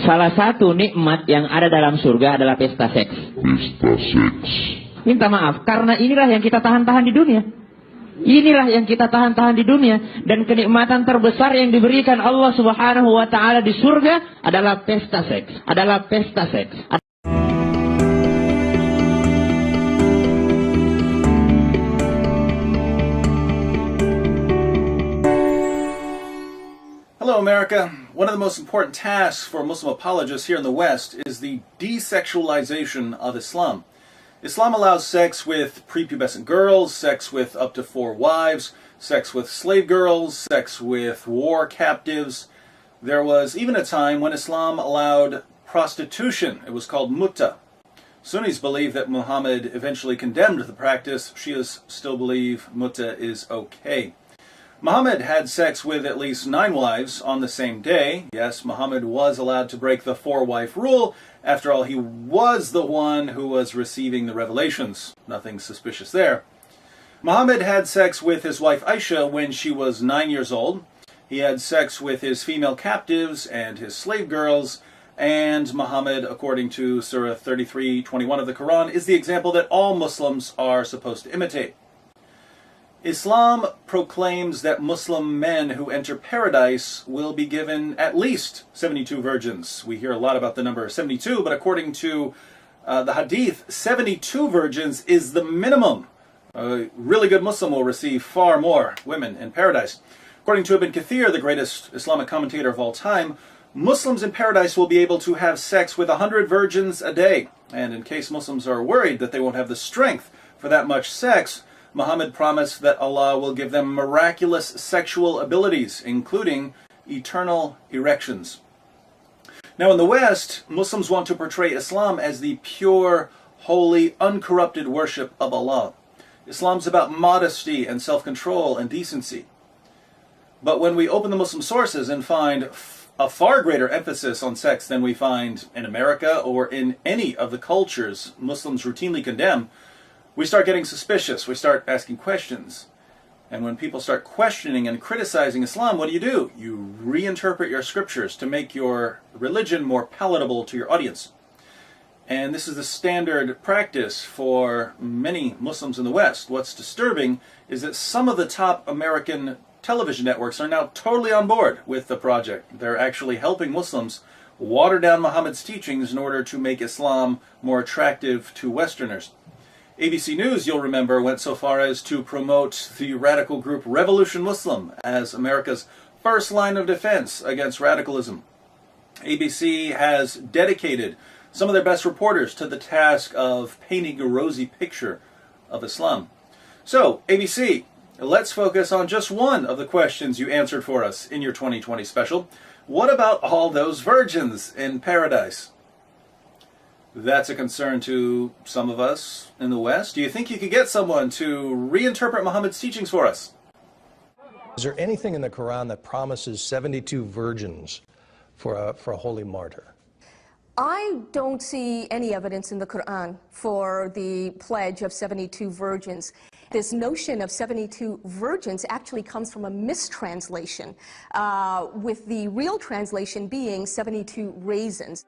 Salah satu nikmat yang ada dalam surga adalah pesta seks. Pesta seks. Minta maaf, karena inilah yang kita tahan-tahan di dunia. Inilah yang kita tahan-tahan di dunia. Dan kenikmatan terbesar yang diberikan Allah Subhanahu wa Ta'ala di surga adalah pesta seks. Adalah pesta seks. Hello, America. One of the most important tasks for Muslim apologists here in the West is the desexualization of Islam. Islam allows sex with prepubescent girls, sex with up to 4 wives, sex with slave girls, sex with war captives. There was even a time when Islam allowed prostitution. It was called mutta. Sunnis believe that Muhammad eventually condemned the practice. Shias still believe mutta is okay. Muhammad had sex with at least 9 wives on the same day. Yes, Muhammad was allowed to break the 4-wife rule. After all, he was the one who was receiving the revelations. Nothing suspicious there. Muhammad had sex with his wife Aisha when she was 9 years old. He had sex with his female captives and his slave girls. And Muhammad, according to Surah 33:21 of the Quran, is the example that all Muslims are supposed to imitate. Islam proclaims that Muslim men who enter paradise will be given at least 72 virgins. We hear a lot about the number 72, but according to the Hadith, 72 virgins is the minimum. A really good Muslim will receive far more women in paradise. According to Ibn Kathir, the greatest Islamic commentator of all time, Muslims in paradise will be able to have sex with 100 virgins a day. And in case Muslims are worried that they won't have the strength for that much sex, Muhammad promised that Allah will give them miraculous sexual abilities, including eternal erections. Now in the West, Muslims want to portray Islam as the pure, holy, uncorrupted worship of Allah. Islam's about modesty and self-control and decency. But when we open the Muslim sources and find a far greater emphasis on sex than we find in America or in any of the cultures Muslims routinely condemn, we start getting suspicious. We start asking questions. And when people start questioning and criticizing Islam, what do? You reinterpret your scriptures to make your religion more palatable to your audience. And this is the standard practice for many Muslims in the West. What's disturbing is that some of the top American television networks are now totally on board with the project. They're actually helping Muslims water down Muhammad's teachings in order to make Islam more attractive to Westerners. ABC News, you'll remember, went so far as to promote the radical group Revolution Muslim as America's first line of defense against radicalism. ABC has dedicated some of their best reporters to the task of painting a rosy picture of Islam. So, ABC, let's focus on just one of the questions you answered for us in your 2020 special. What about all those virgins in paradise? That's a concern to some of us in the West. Do you think you could get someone to reinterpret Muhammad's teachings for us? Is there anything in the Quran that promises 72 virgins for a holy martyr? I don't see any evidence in the Quran for the pledge of 72 virgins. This notion of 72 virgins actually comes from a mistranslation, with the real translation being 72 raisins.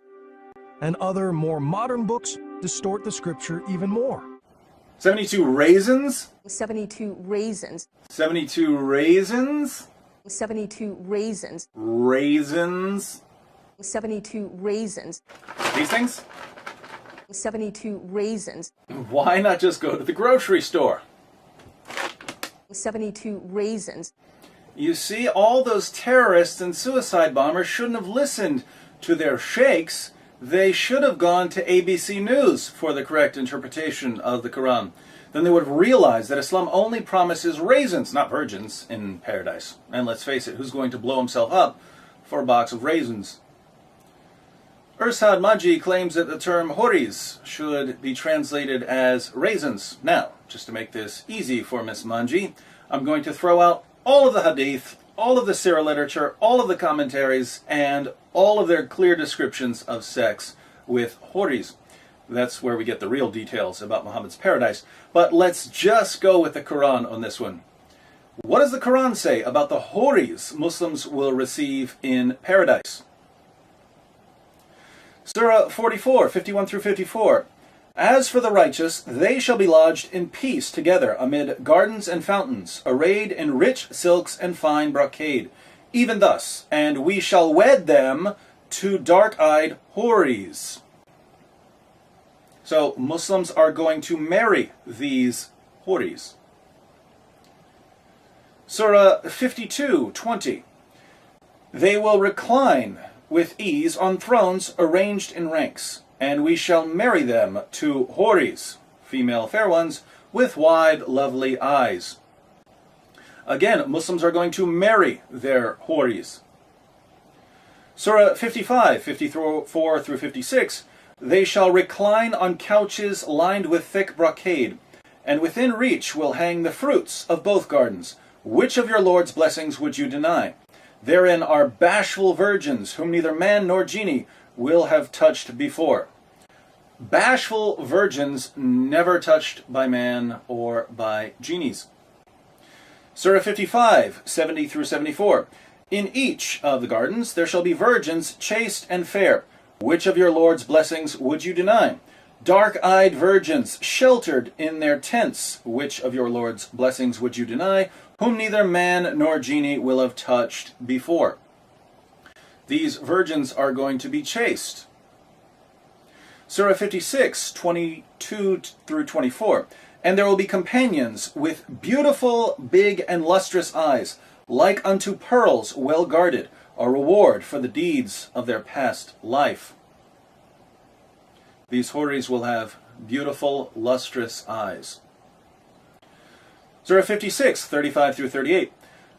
And other more modern books distort the scripture even more. 72 raisins? 72 raisins. 72 raisins? 72 raisins. Raisins? 72 raisins. These things? 72 raisins. Why not just go to the grocery store? 72 raisins. You see, all those terrorists and suicide bombers shouldn't have listened to their sheikhs. They should have gone to ABC News for the correct interpretation of the Quran. Then they would have realized that Islam only promises raisins, not virgins, in paradise. And let's face it, who's going to blow himself up for a box of raisins? Irsad Maji claims that the term horis should be translated as raisins. Now, just to make this easy for Miss Manji, I'm going to throw out all of the hadith, all of the Sirah literature, all of the commentaries, and all of their clear descriptions of sex with horis. That's where we get the real details about Muhammad's paradise. But let's just go with the Quran on this one. What does the Quran say about the horis Muslims will receive in paradise? Surah 44, 51 through 54. As for the righteous, they shall be lodged in peace together amid gardens and fountains, arrayed in rich silks and fine brocade. Even thus, and we shall wed them to dark-eyed houris. So Muslims are going to marry these houris. Surah 52, 20. They will recline with ease on thrones arranged in ranks, and we shall marry them to houris, female fair ones, with wide, lovely eyes. Again, Muslims are going to marry their houris. Surah 55, 54 through 56. They shall recline on couches lined with thick brocade, and within reach will hang the fruits of both gardens. Which of your Lord's blessings would you deny? Therein are bashful virgins, whom neither man nor genie will have touched before. Bashful virgins never touched by man or by genies. Surah 55, 70 through 74. In each of the gardens there shall be virgins chaste and fair. Which of your Lord's blessings would you deny? Dark-eyed virgins sheltered in their tents. Which of your Lord's blessings would you deny? Whom neither man nor genie will have touched before. These virgins are going to be chaste. Surah 56, 22 through 24. And there will be companions with beautiful, big, and lustrous eyes, like unto pearls well guarded, a reward for the deeds of their past life. These houris will have beautiful, lustrous eyes. Surah 56, 35 through 38.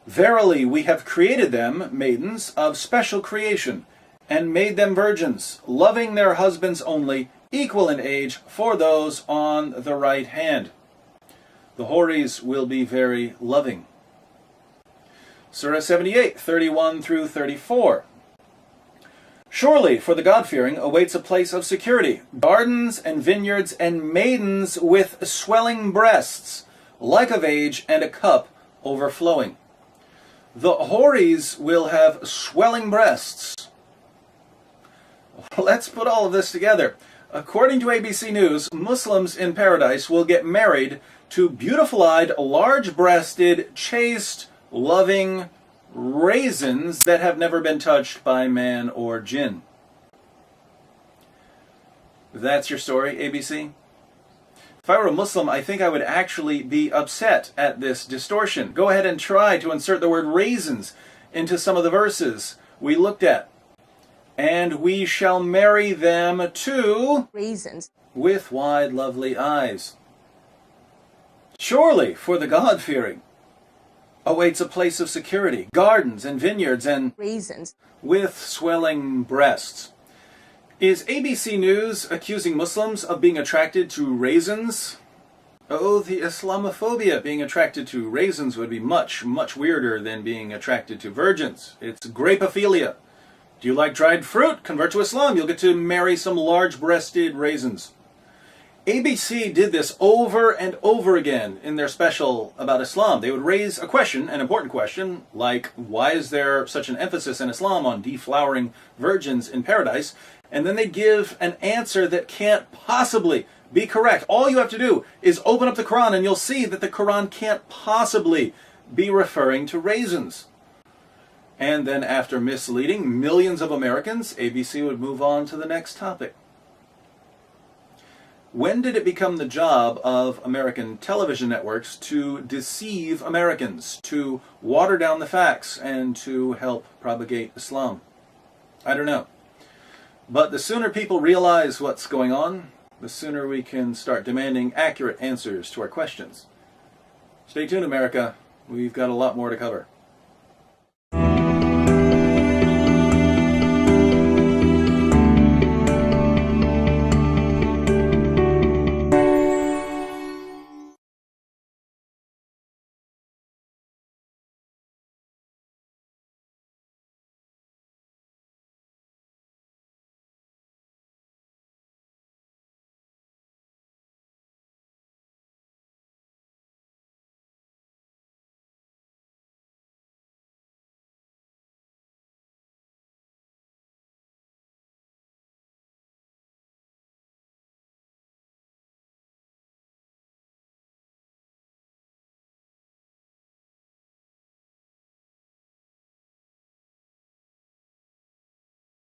Verily, we have created them, maidens, of special creation, and made them virgins, loving their husbands only, equal in age for those on the right hand. The houris will be very loving. Surah 78, 31 through 34. Surely, for the God-fearing awaits a place of security, gardens and vineyards and maidens with swelling breasts, like of age, and a cup overflowing. The houris will have swelling breasts. Let's put all of this together. According to ABC News, Muslims in paradise will get married to beautiful-eyed, large-breasted, chaste, loving raisins that have never been touched by man or jinn. That's your story, ABC? If I were a Muslim, I think I would actually be upset at this distortion. Go ahead and try to insert the word raisins into some of the verses we looked at. And we shall marry them to Raisins. With wide, lovely eyes. Surely, for the God-fearing awaits a place of security, gardens and vineyards and Raisins. with swelling breasts. Is ABC News accusing Muslims of being attracted to raisins? Oh, the Islamophobia. Being attracted to raisins would be much, much weirder than being attracted to virgins. It's grapophilia. Do you like dried fruit? Convert to Islam. You'll get to marry some large-breasted raisins. ABC did this over and over again in their special about Islam. They would raise a question, an important question, like, why is there such an emphasis in Islam on deflowering virgins in paradise? And then they'd give an answer that can't possibly be correct. All you have to do is open up the Quran and you'll see that the Quran can't possibly be referring to raisins. And then after misleading millions of Americans, ABC would move on to the next topic. When did it become the job of American television networks to deceive Americans, to water down the facts, and to help propagate Islam? I don't know. But the sooner people realize what's going on, the sooner we can start demanding accurate answers to our questions. Stay tuned, America. We've got a lot more to cover.